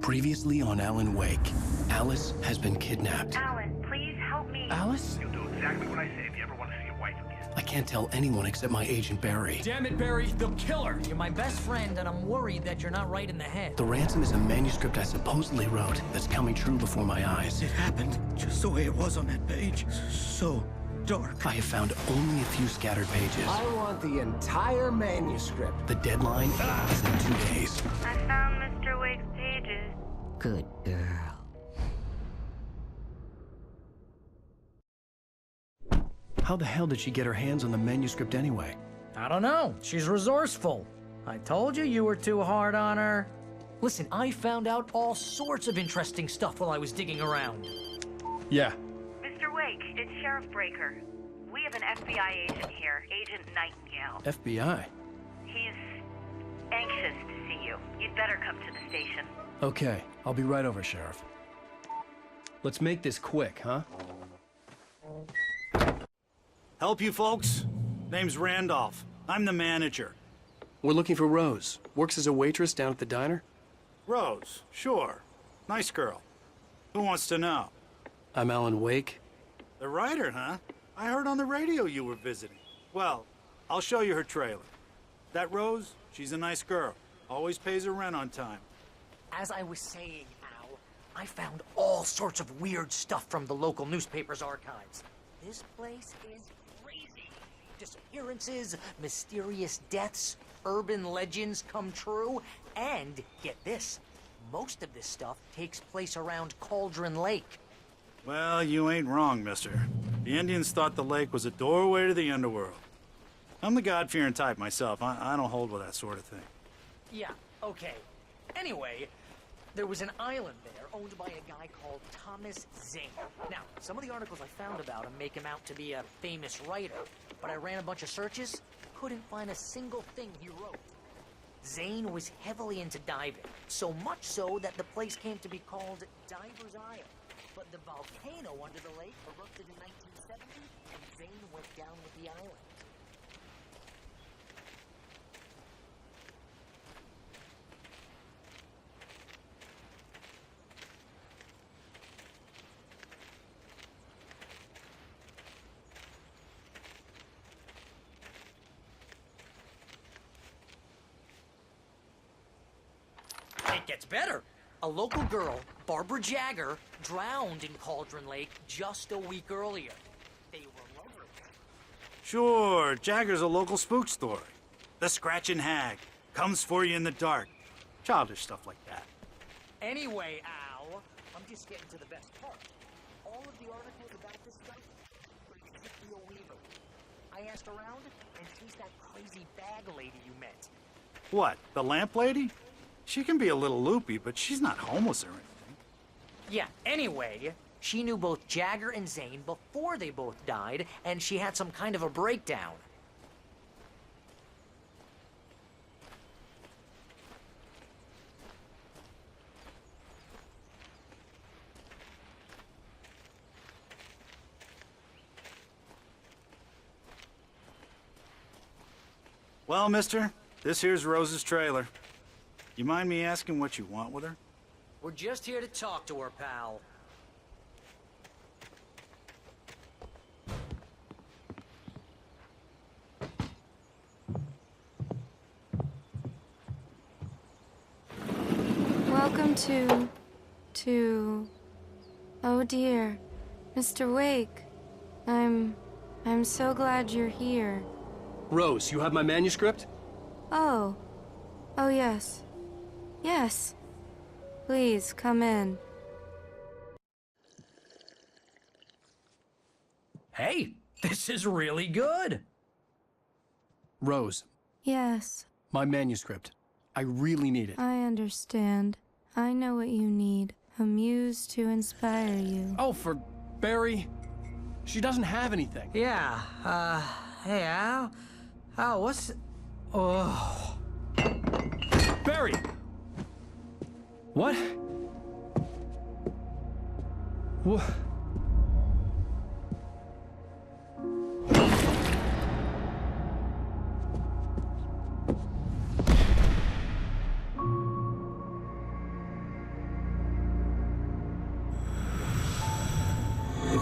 Previously on Alan Wake, Alice has been kidnapped. Alan, please help me. Alice? You'll do exactly what I say if you ever want to see your wife again. I can't tell anyone except my agent Barry. Damn it, Barry, they'll kill her. You're my best friend, and I'm worried that you're not right in the head. The ransom is a manuscript I supposedly wrote that's coming true before my eyes. It happened just the way it was on that page. So dark. I have found only a few scattered pages. I want the entire manuscript. The deadline is in 2 days. I found Mr. Wake's pages. Good girl. How the hell did she get her hands on the manuscript anyway? I don't know. She's resourceful. I told you you were too hard on her. Listen, I found out all sorts of interesting stuff while I was digging around. Yeah. Mr. Wake, it's Sheriff Breaker. We have an FBI agent here, Agent Nightingale. FBI? He's anxious to see you. You'd better come to the station. Okay, I'll be right over, Sheriff. Let's make this quick, huh? Help you folks? Name's Randolph. I'm the manager. We're looking for Rose. Works as a waitress down at the diner. Rose, sure. Nice girl. Who wants to know? I'm Alan Wake. The writer, huh? I heard on the radio you were visiting. Well, I'll show you her trailer. That Rose, she's a nice girl. Always pays her rent on time. As I was saying, Al, I found all sorts of weird stuff from the local newspaper's archives. This place is crazy. Disappearances, mysterious deaths, urban legends come true, and get this, most of this stuff takes place around Cauldron Lake. Well, you ain't wrong, mister. The Indians thought the lake was a doorway to the underworld. I'm the God-fearing type myself. I don't hold with that sort of thing. Yeah, okay. Anyway, there was an island there owned by a guy called Thomas Zane. Now, some of the articles I found about him make him out to be a famous writer, but I ran a bunch of searches, couldn't find a single thing he wrote. Zane was heavily into diving, so much so that the place came to be called Diver's Isle. But the volcano under the lake erupted in 1970, and Zane went down with the island. It gets better. A local girl, Barbara Jagger, drowned in Cauldron Lake just a week earlier. They were lovers. Sure, Jagger's a local spook story. The Scratching Hag. Comes for you in the dark. Childish stuff like that. Anyway, Al, I'm just getting to the best part. All of the articles about this stuff were Ezekiel Weaver. I asked around, and she's that crazy bag lady you met. What, the lamp lady? She can be a little loopy, but she's not homeless or anything. Yeah, anyway, she knew both Jagger and Zane before they both died, and she had some kind of a breakdown. Well, mister, this here's Rose's trailer. You mind me asking what you want with her? We're just here to talk to her, pal. Welcome to... Oh dear, Mr. Wake. I'm so glad you're here. Rose, you have my manuscript? Oh. Oh yes. Yes. Please, come in. Hey, this is really good. Rose, Yes, my manuscript. I really need it. I understand. I know what you need. A muse to inspire you. Oh, for Barry? She doesn't have anything. Yeah, hey, Al? Al, what's... Oh... Barry! What? What?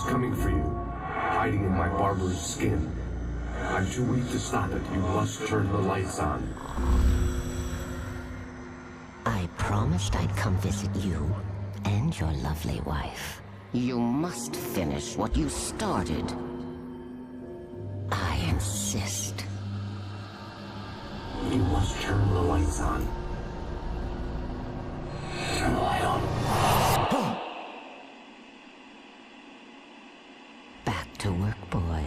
coming for you, hiding in my barbarous skin. I'm too weak to stop it. You must turn the lights on. I promised I'd come visit you and your lovely wife. You must finish what you started. I insist. You must turn the lights on. Turn the light on. Back to work, boy.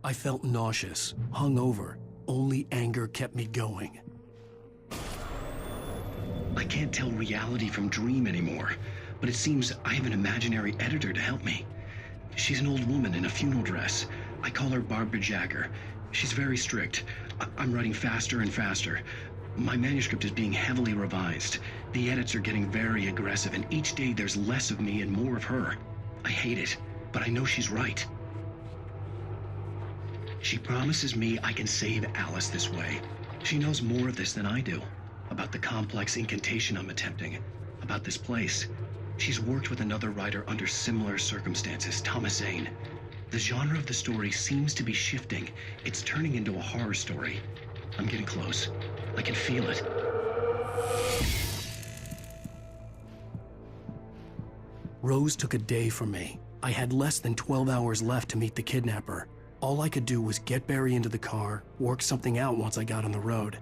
I felt nauseous, hungover. Only anger kept me going. I can't tell reality from dream anymore, but it seems I have an imaginary editor to help me. She's an old woman in a funeral dress. I call her Barbara Jagger. She's very strict. I'm writing faster and faster. My manuscript is being heavily revised. The edits are getting very aggressive, and each day there's less of me and more of her. I hate it, but I know she's right. She promises me I can save Alice this way. She knows more of this than I do. About the complex incantation I'm attempting. About this place. She's worked with another writer under similar circumstances, Thomas Zane. The genre of the story seems to be shifting. It's turning into a horror story. I'm getting close. I can feel it. Rose took a day from me. I had less than 12 hours left to meet the kidnapper. All I could do was get Barry into the car, work something out once I got on the road.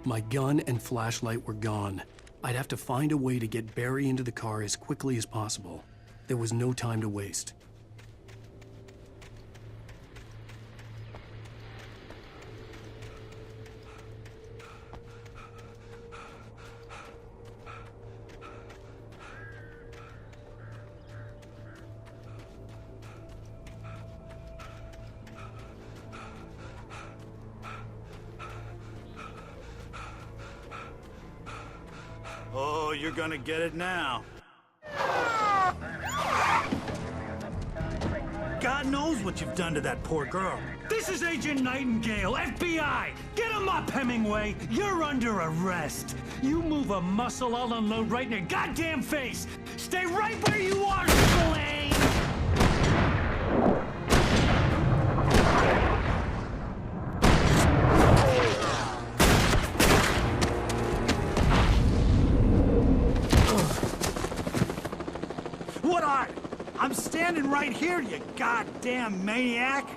My gun and flashlight were gone. I'd have to find a way to get Barry into the car as quickly as possible. There was no time to waste. Oh, you're gonna get it now. God knows what you've done to that poor girl. This is Agent Nightingale, FBI! Get him up, Hemingway! You're under arrest! You move a muscle, I'll unload right in your goddamn face! Stay right where you are, Slane! What are? I'm standing right here, you goddamn maniac!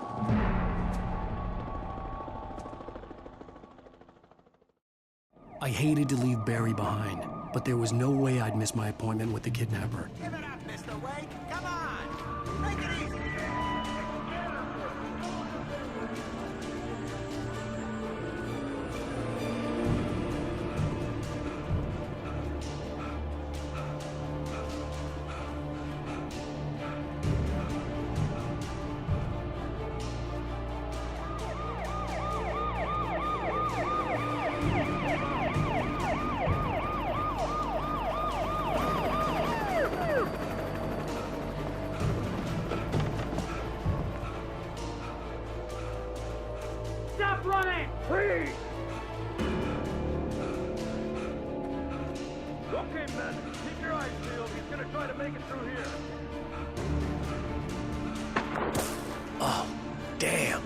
I hated to leave Barry behind, but there was no way I'd miss my appointment with the kidnapper. Give it up, Mr. Wake! Come on! Make it easy! Stop running! Please! Okay, men, keep your eyes peeled. He's gonna try to make it through here. Oh, damn.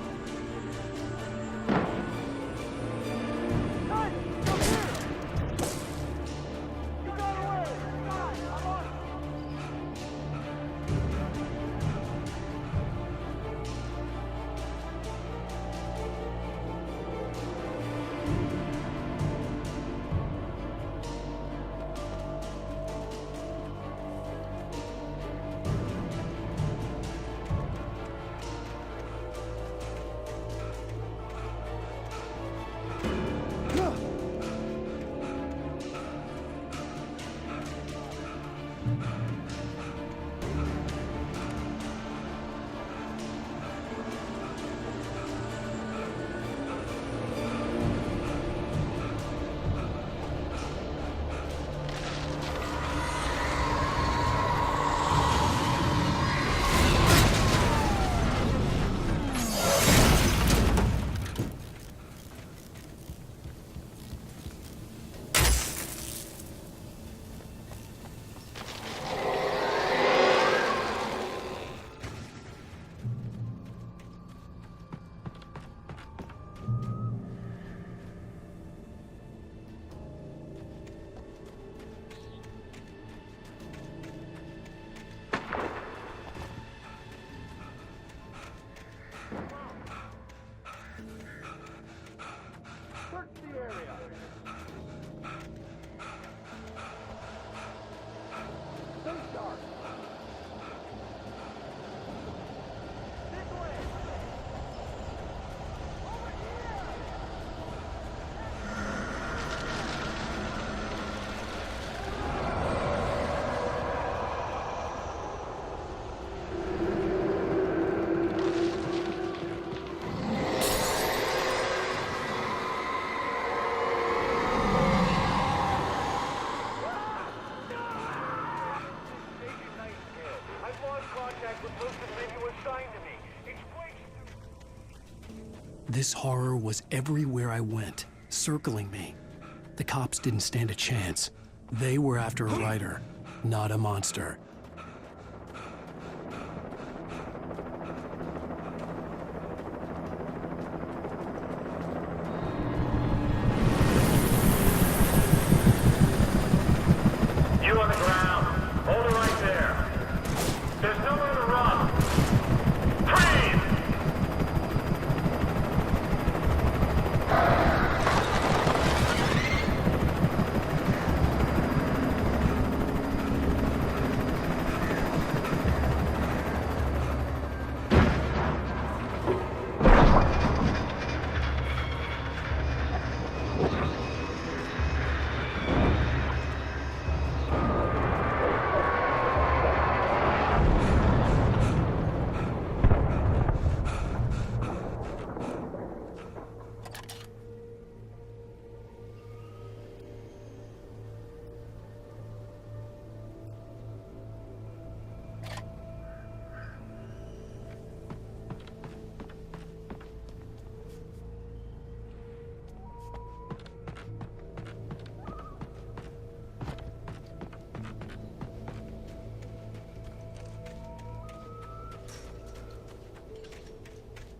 This horror was everywhere I went, circling me. The cops didn't stand a chance. They were after a writer, not a monster. You on the ground. Hold it right there. There's nowhere to run. Freeze!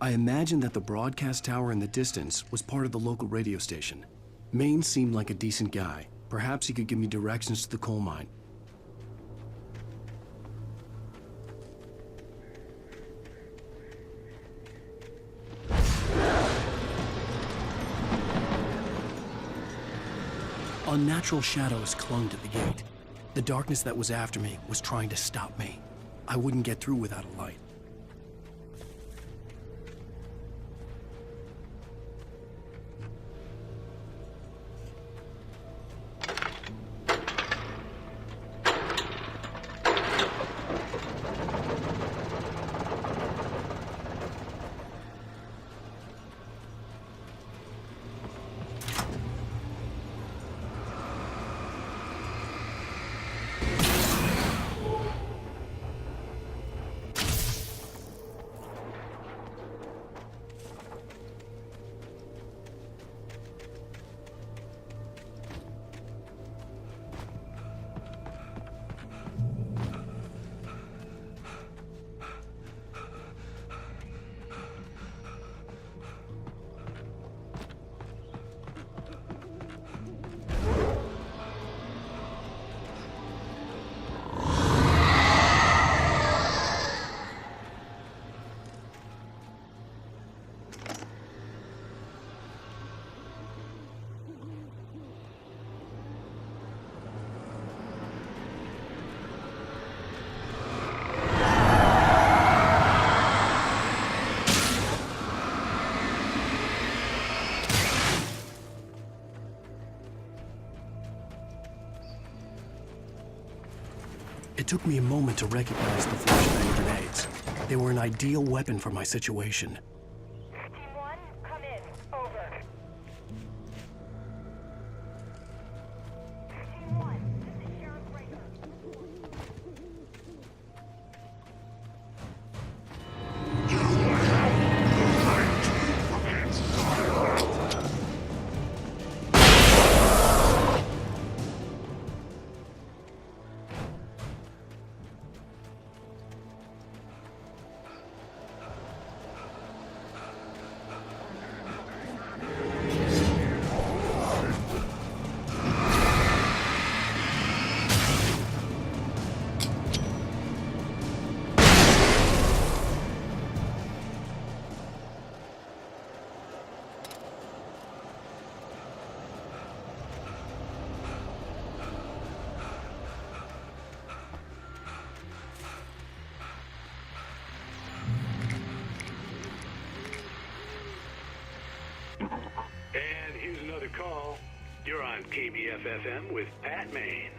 I imagined that the broadcast tower in the distance was part of the local radio station. Maine seemed like a decent guy. Perhaps he could give me directions to the coal mine. Unnatural shadows clung to the gate. The darkness that was after me was trying to stop me. I wouldn't get through without a light. It took me a moment to recognize the flashbang grenades. They were an ideal weapon for my situation. Team 1, come in. Over. Team 1, this is Sheriff Breaker. And here's another call. You're on KBF-FM with Pat Maine.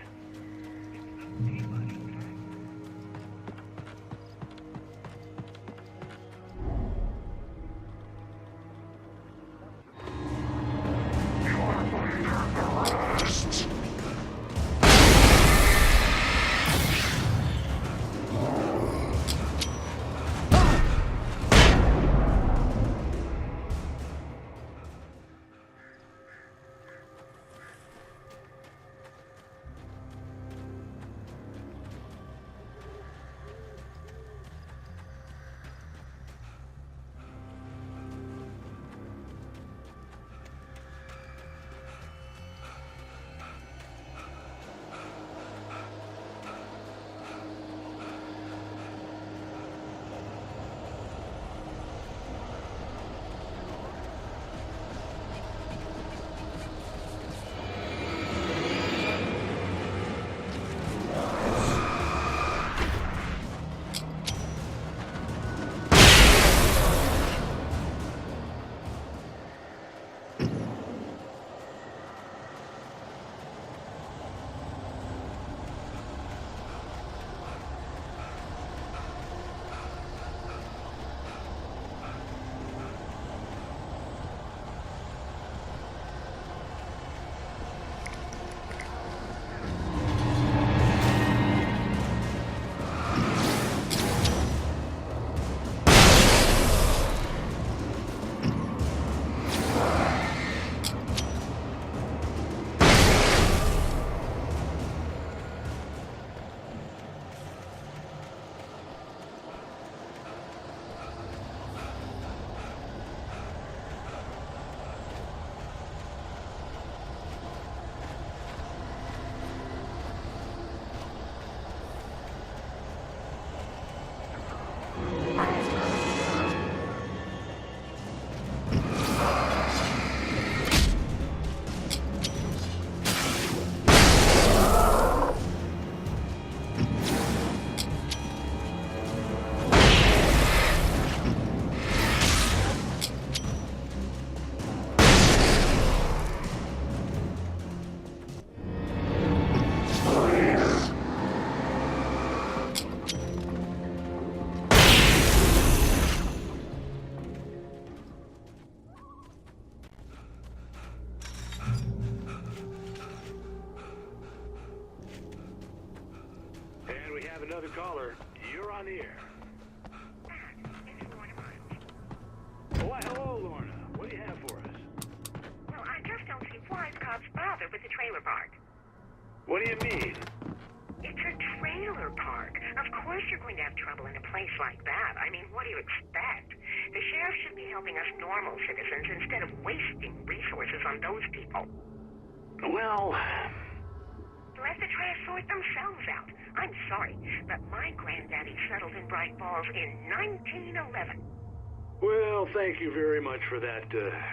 another caller. You're on the air. Why, hello, Lorna. What do you have for us? Well, I just don't see why the cops bother with the trailer park. What do you mean? It's a trailer park. Of course you're going to have trouble in a place like that. I mean, what do you expect? The sheriff should be helping us normal citizens instead of wasting resources on those people. Well... Let the trash sort themselves out. I'm sorry, but my granddaddy settled in Bright Falls in 1911. Well, thank you very much for that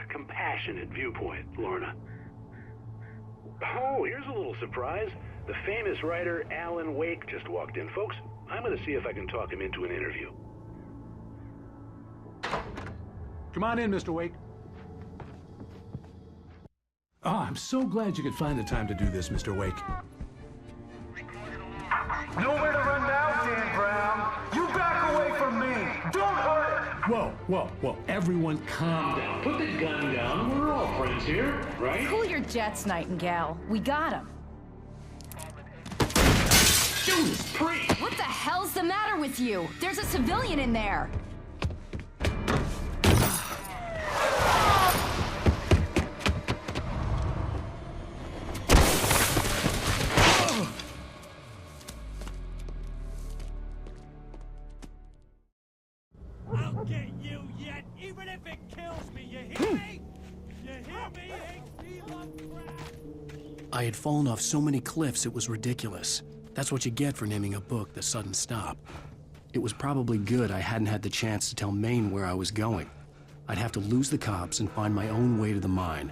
compassionate viewpoint, Lorna. Oh, here's a little surprise. The famous writer Alan Wake just walked in. Folks, I'm going to see if I can talk him into an interview. Come on in, Mr. Wake. Oh, I'm so glad you could find the time to do this, Mr. Wake. Nowhere to run now, Dan Brown. You back away from me. Don't hurt it. Whoa. Everyone calm down. Put the gun down. We're all friends here, right? Cool your jets, Nightingale. We got him. Judas Priest! What the hell's the matter with you? There's a civilian in there. I'll get you yet, even if it kills me, you hear me? You hear me? HP Lovecraft! I had fallen off so many cliffs it was ridiculous. That's what you get for naming a book The Sudden Stop. It was probably good I hadn't had the chance to tell Maine where I was going. I'd have to lose the cops and find my own way to the mine.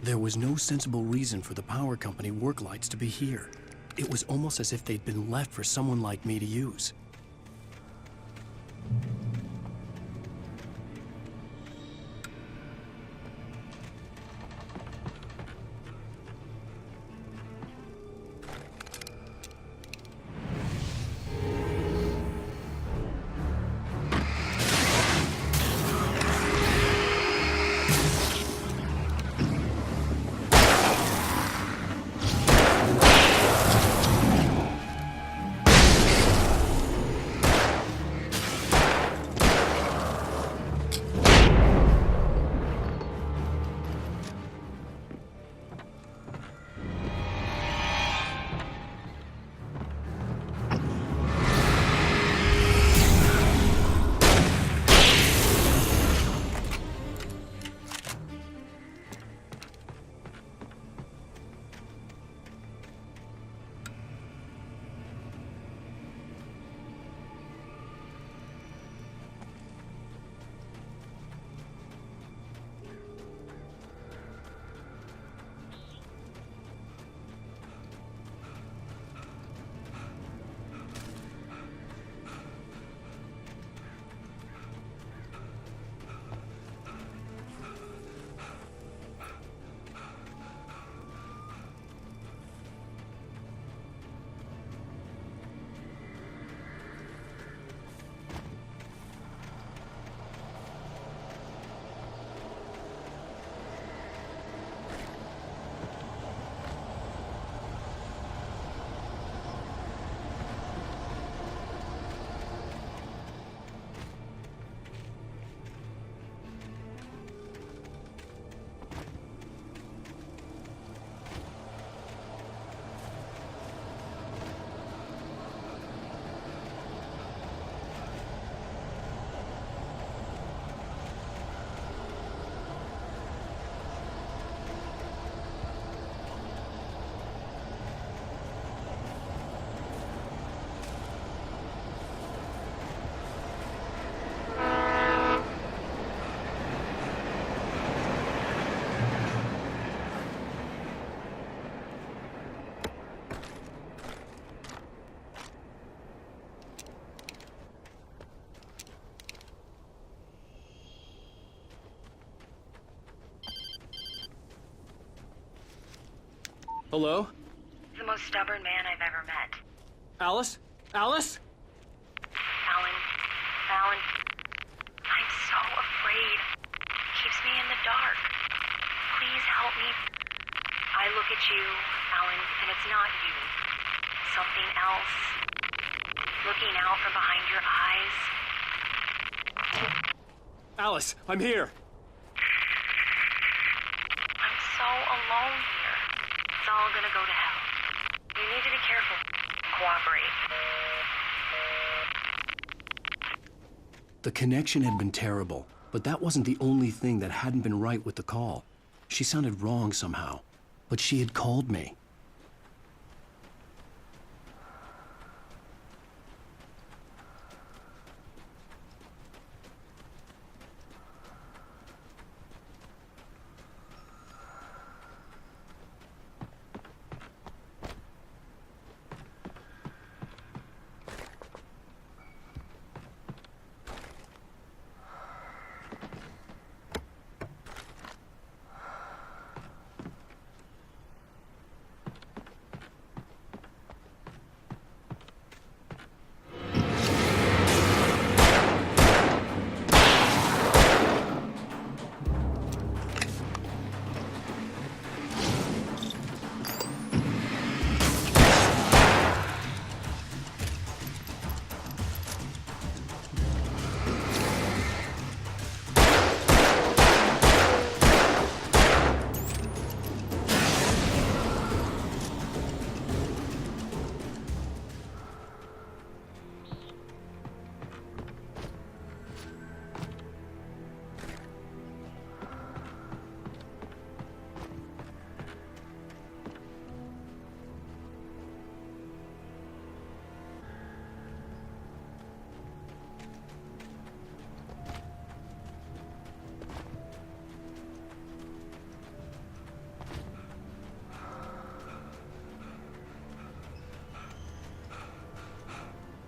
There was no sensible reason for the power company work lights to be here. It was almost as if they'd been left for someone like me to use. Hello? He's the most stubborn man I've ever met. Alice? Alice? Alan, I'm so afraid. He keeps me in the dark. Please help me. I look at you, Alan, and it's not you. Something else. Looking out from behind your eyes. Alice, I'm here. I'm so alone here. It's all gonna go to hell. You need to be careful. Cooperate. The connection had been terrible, but that wasn't the only thing that hadn't been right with the call. She sounded wrong somehow, but she had called me.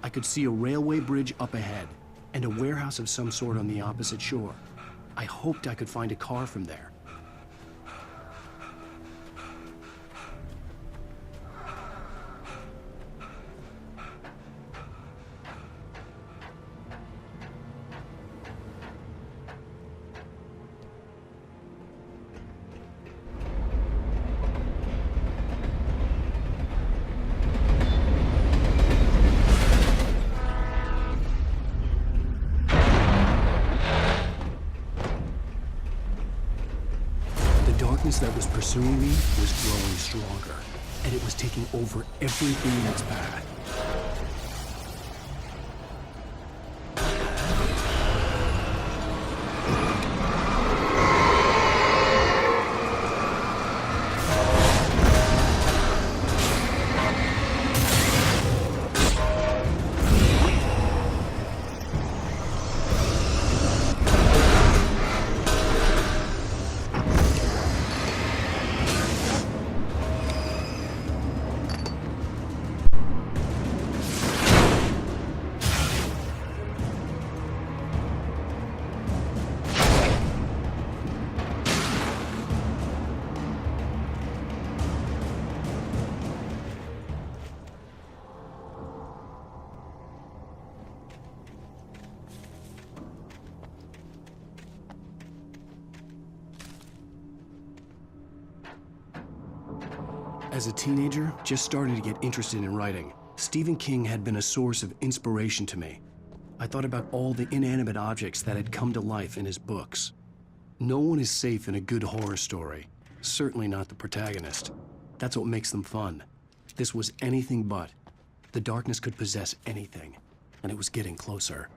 I could see a railway bridge up ahead, and a warehouse of some sort on the opposite shore. I hoped I could find a car from there. The darkness that was pursuing me was growing stronger, and it was taking over everything in its path. As a teenager, just starting to get interested in writing, Stephen King had been a source of inspiration to me. I thought about all the inanimate objects that had come to life in his books. No one is safe in a good horror story, certainly not the protagonist. That's what makes them fun. This was anything but. The darkness could possess anything, and it was getting closer.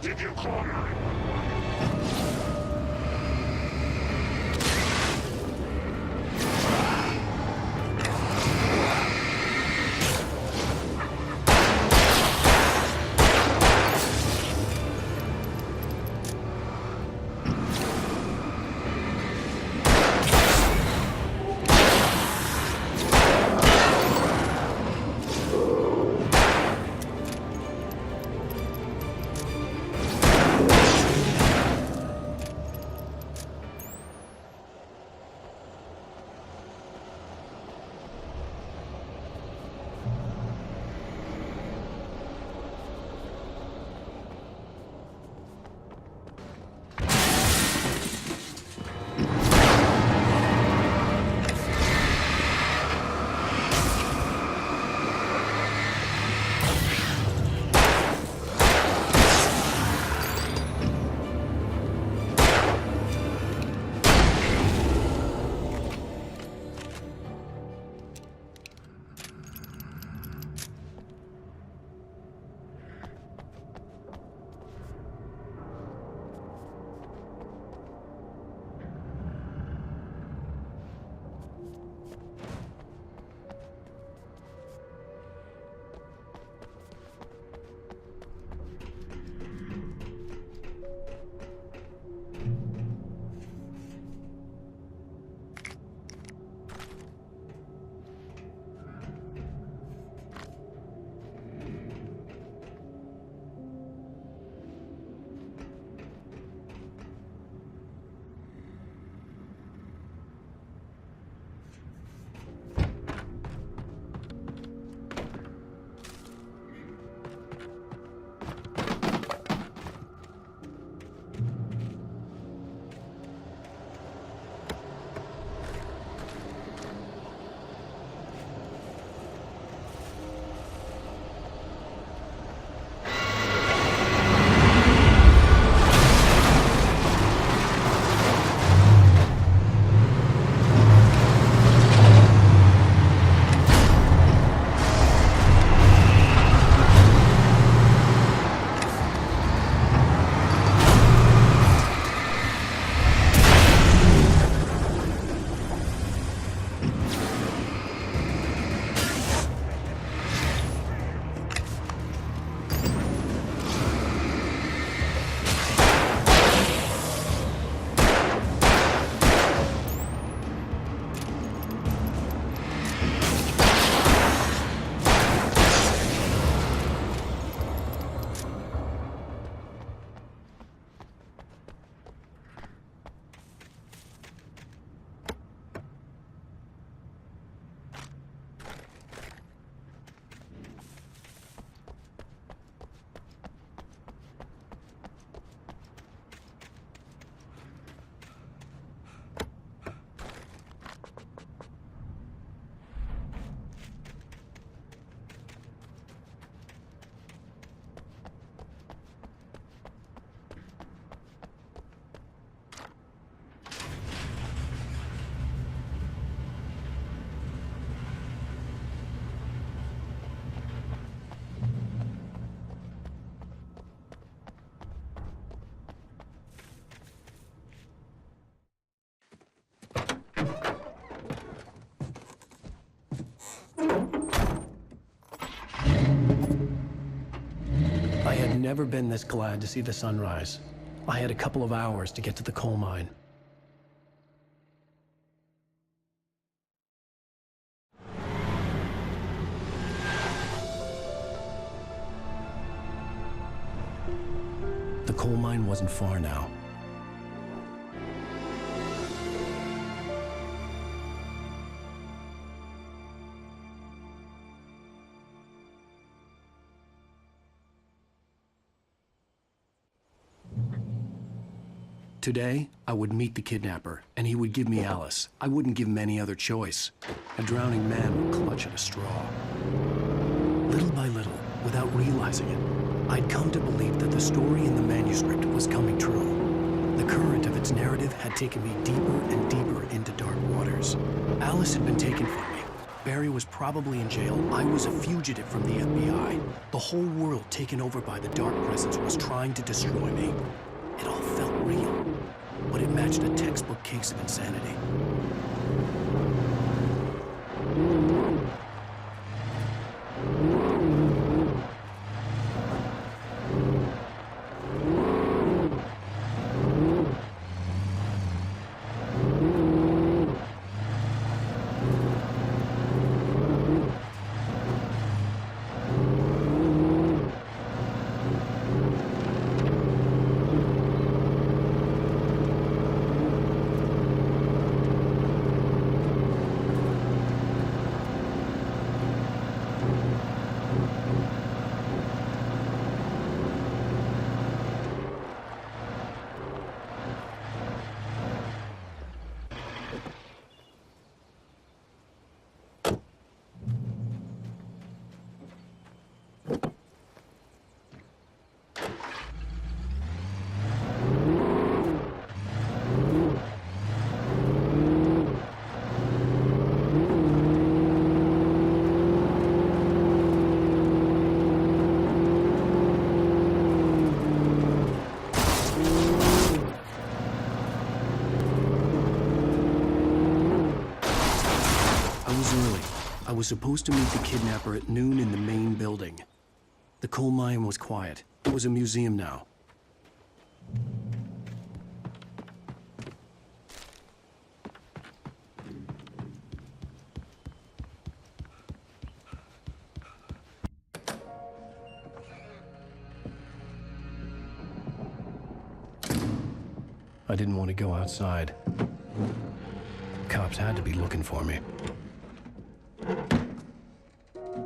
Did you call her? never been this glad to see the sunrise. I had a couple of hours to get to the coal mine. The coal mine wasn't far now. Today, I would meet the kidnapper, and he would give me Alice. I wouldn't give him any other choice. A drowning man would clutch at a straw. Little by little, without realizing it, I'd come to believe that the story in the manuscript was coming true. The current of its narrative had taken me deeper and deeper into dark waters. Alice had been taken from me. Barry was probably in jail. I was a fugitive from the FBI. The whole world taken over by the dark presence was trying to destroy me. It all felt real, but it matched a textbook case of insanity. I was supposed to meet the kidnapper at noon in the main building. The coal mine was quiet. It was a museum now. I didn't want to go outside. Cops had to be looking for me.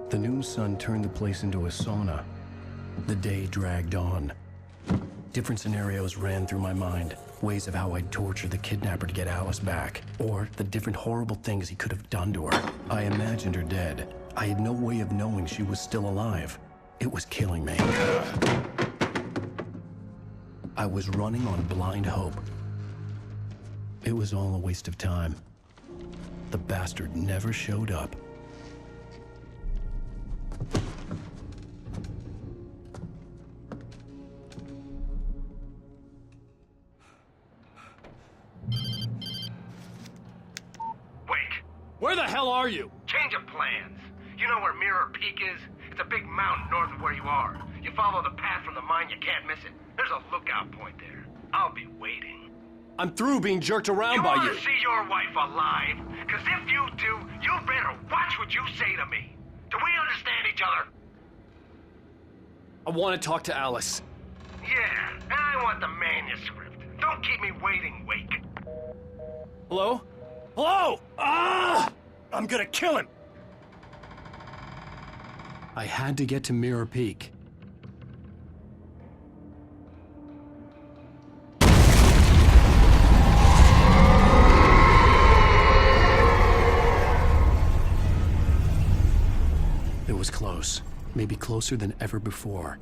The noon sun turned the place into a sauna. The day dragged on. Different scenarios ran through my mind. Ways of how I'd torture the kidnapper to get Alice back. Or the different horrible things he could have done to her. I imagined her dead. I had no way of knowing she was still alive. It was killing me. I was running on blind hope. It was all a waste of time. The bastard never showed up. Where the hell are you? Change of plans. You know where Mirror Peak is? It's a big mountain north of where you are. You follow the path from the mine, you can't miss it. There's a lookout point there. I'll be waiting. I'm through being jerked around by you. You want to see your wife alive? Because if you do, you better watch what you say to me. Do we understand each other? I want to talk to Alice. Yeah, and I want the manuscript. Don't keep me waiting, Wake. Hello? Hello! Ah! I'm gonna kill him! I had to get to Mirror Peak. It was close. Maybe closer than ever before.